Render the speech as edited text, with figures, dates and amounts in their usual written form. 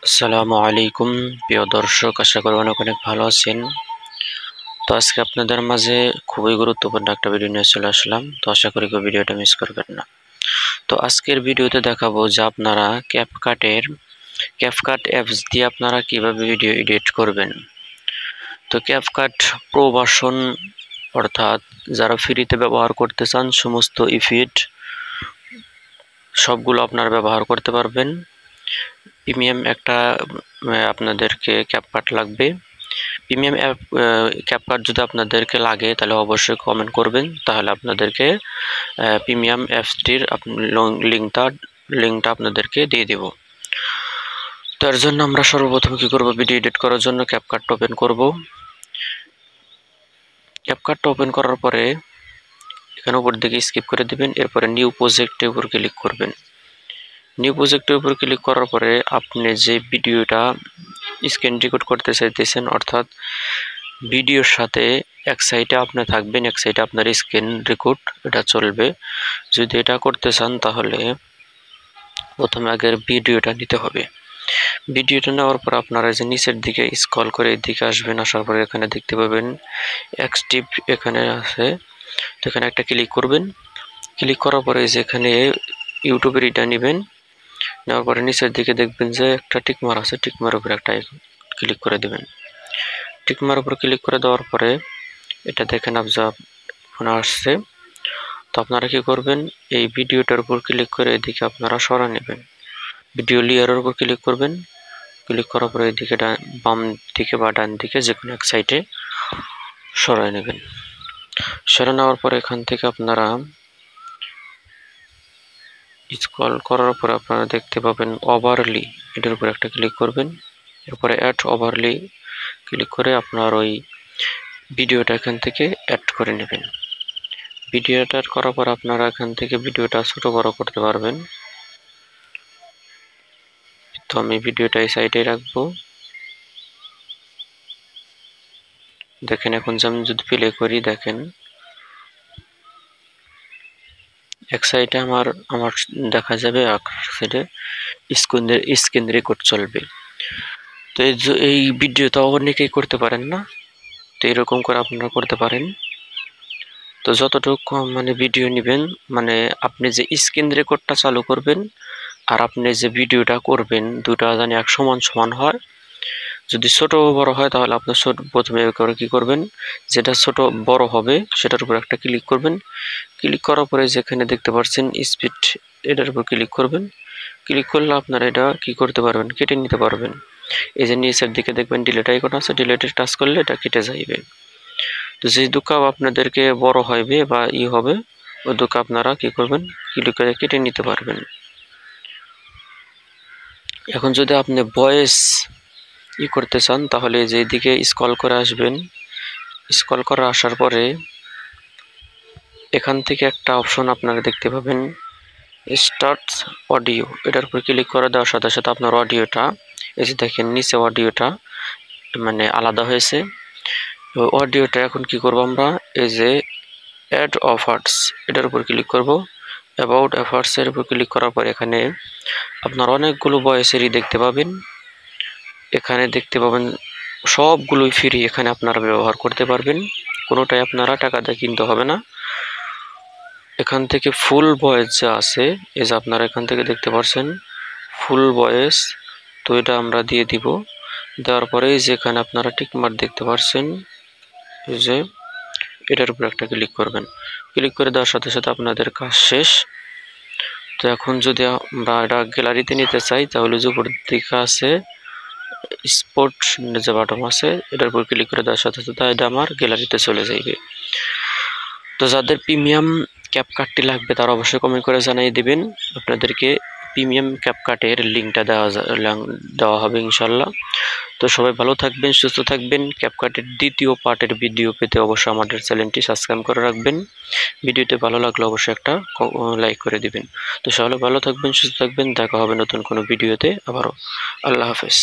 আসসালামু আলাইকুম প্রিয় দর্শক, আশা করি অনেক অনেক ভালো আছেন। তো আজকে আপনাদের মাঝে খুবই গুরুত্বপূর্ণ একটা ভিডিও নিয়ে চলে আসলাম। তো আশা করি কেউ ভিডিওটা মিস করবেন না। তো আজকের ভিডিওতে দেখাবো যে আপনারা ক্যাপকাট অ্যাপস দিয়ে আপনারা কিভাবে ভিডিও এডিট করবেন। তো ক্যাপকাট প্রো ভার্সন অর্থাৎ যারা ফ্রিতে ব্যবহার করতে চান সমস্ত ইফেক্ট সবগুলো আপনারা ব্যবহার করতে পারবেন। প্রিমিয়াম একটা আপনাদেরকে ক্যাপকাট লাগবে। প্রিমিয়াম ক্যাপকাট যদি আপনাদেরকে লাগে তাহলে অবশ্যই কমেন্ট করবেন, তাহলে আপনাদেরকে প্রিমিয়াম অ্যাপসটির লিঙ্কটা আপনাদেরকে দিয়ে দেব। তার জন্য আমরা সর্বপ্রথম কি করব, ভিডিও এডিট করার জন্য ক্যাপকাটটা ওপেন করব। ক্যাপকাটটা ওপেন করার পরে এখানে উপর দিকে স্কিপ করে দিবেন, এরপরে নিউ প্রজেক্টের উপর ক্লিক করবেন। নিউ প্রজেক্টের উপর ক্লিক করার পরে আপনি যে ভিডিওটা স্ক্রিন রেকর্ড করতে চাইতেছেন, অর্থাৎ ভিডিওর সাথে এক সাইডে আপনি থাকবেন, এক সাইডে আপনার স্ক্রিন রেকর্ড এটা চলবে। যদি এটা করতে চান তাহলে প্রথমে আগের ভিডিওটা নিতে হবে। ভিডিওটা নেওয়ার পর আপনারা যে নিচের দিকে স্ক্রল করে এদিকে আসবেন, আসার পরে এখানে দেখতে পাবেন এক্সটিভ এখানে আছে, তো এখানে একটা ক্লিক করবেন। ক্লিক করার পরে যে এখানে ইউটিউবের এটা নেবেন, নেওয়ার পরে নিচের দিকে দেখবেন যে একটা টিকমার আছে, টিকমার উপরে একটা ক্লিক করে দেবেন। টিকমার উপর ক্লিক করে দেওয়ার পরে এটা দেখেন ফোনে আসছে। তো আপনারা কি করবেন, এই ভিডিওটার উপর ক্লিক করে এদিকে আপনারা সরা নেবেন। ভিডিও লেয়ারের উপর ক্লিক করবেন। ক্লিক করার পরে এদিকে বাম দিকে বা ডান দিকে যে কোনো এক সাইডে সরাই নেবেন। সরে নেওয়ার পরে এখান থেকে আপনারা স্ক্রল করার পরে আপনারা দেখতে পাবেন ওভারলি, এটার উপর একটা ক্লিক করবেন। এরপরে অ্যাড ওভারলি ক্লিক করে আপনার ওই ভিডিওটা এখান থেকে অ্যাড করে নেবেন। ভিডিওটা অ্যাড করার পর আপনারা এখান থেকে ভিডিওটা ছোট বড় করতে পারবেন। তো আমি ভিডিওটা এই সাইডে রাখবো। দেখেন এখন যে আমি যদি প্লে করি, দেখেন এক সাইডে আমার দেখা যাবে, এক সাইডে স্ক্রিন রেকর্ড চলবে। তো এই ভিডিওটা অনেকেই করতে পারেন না, তো এরকম করে আপনারা করতে পারেন। তো যতটুকু মানে ভিডিও নেবেন, মানে আপনি যে স্ক্রিন রেকর্ডটা চালু করবেন আর আপনি যে ভিডিওটা করবেন দুটা জানি এক সমান সমান হয়। যদি ছোট বড় হয় তাহলে আপনি প্রথমে করে কি করবেন, যেটা ছোট বড় হবে সেটার উপর একটা ক্লিক করবেন। ক্লিক করার পরে যেখানে দেখতে পাচ্ছেন স্পিড, এটার উপর ক্লিক করবেন। ক্লিক করলে আপনারা এটা কি করতে পারবেন, কেটে নিতে পারবেন। এই যে নিচের দিকে দেখবেন ডিলিট আইকন আছে, ডিলিটে টাচ করলে এটা কেটে যাইবে। তো যে দুঃখ আপনাদেরকে বড় হবে বা হবে, ওই দুঃখ আপনারা কি করবেন, ক্লিক করে কেটে নিতে পারবেন। এখন যদি আপনি ভয়েস করতে চান তাহলে যেদিকে স্ক্রল করে আসবেন, স্ক্রল করে আসার পরে এখান থেকে একটা অপশন আপনারা দেখতে পাবেন স্টার্ট অডিও, এটার উপর ক্লিক করে দেওয়ার সাথে সাথে আপনার অডিওটা এই যে দেখেন নিচে অডিওটা মানে আলাদা হয়েছে। অডিওটা এখন কি করব আমরা, এই যে অ্যাড অফার্স এটার উপর ক্লিক করব। অ্যাবাউট অফার্স এর উপর ক্লিক করার পর এখানে আপনার অনেকগুলো ভয়েসেরই দেখতে পাবেন। এখানে দেখতে পাবেন সবগুলোই ফ্রি, এখানে আপনারা ব্যবহার করতে পারবেন, কোনোটাই আপনারা টাকা দিয়ে কিনতে হবে না। এখান থেকে ফুল ভয়েস যা আছে, এই যে আপনারা এখান থেকে দেখতে পাচ্ছেন ফুল ভয়েস, তো এটা আমরা দিয়ে দিব। দেওয়ার পরে যেখানে আপনারা টিকমার্ক দেখতে পাচ্ছেন, এই যে এটার উপর একটা ক্লিক করবেন। ক্লিক করে দেওয়ার সাথে সাথে আপনাদের কাজ শেষ। তো এখন যদি আমরা এটা গ্যালারিতে নিতে চাই তাহলে যে উপর দিকে আছে স্পট যে বাটন আছে, এটার উপর ক্লিক করে দেওয়ার সাথে সাথে এটা আমার গ্যালারিতে চলে যাবে। তো যাদের প্রিমিয়াম ক্যাপকাটটি লাগবে তারা অবশ্যই কমেন্ট করে জানিয়ে দিবেন, আপনাদেরকে প্রিমিয়াম ক্যাপকাটের লিঙ্কটা দেওয়া হবে ইনশাল্লাহ। তো সবাই ভালো থাকবেন, সুস্থ থাকবেন। ক্যাপকাটের দ্বিতীয় পার্টের ভিডিও পেতে অবশ্যই আমাদের চ্যানেলটি সাবস্ক্রাইব করে রাখবেন। ভিডিওতে ভালো লাগলে অবশ্যই একটা লাইক করে দিবেন। তো সবাই ভালো থাকবেন, সুস্থ থাকবেন, দেখা হবে নতুন কোনো ভিডিওতে আবারও। আল্লাহ হাফেজ।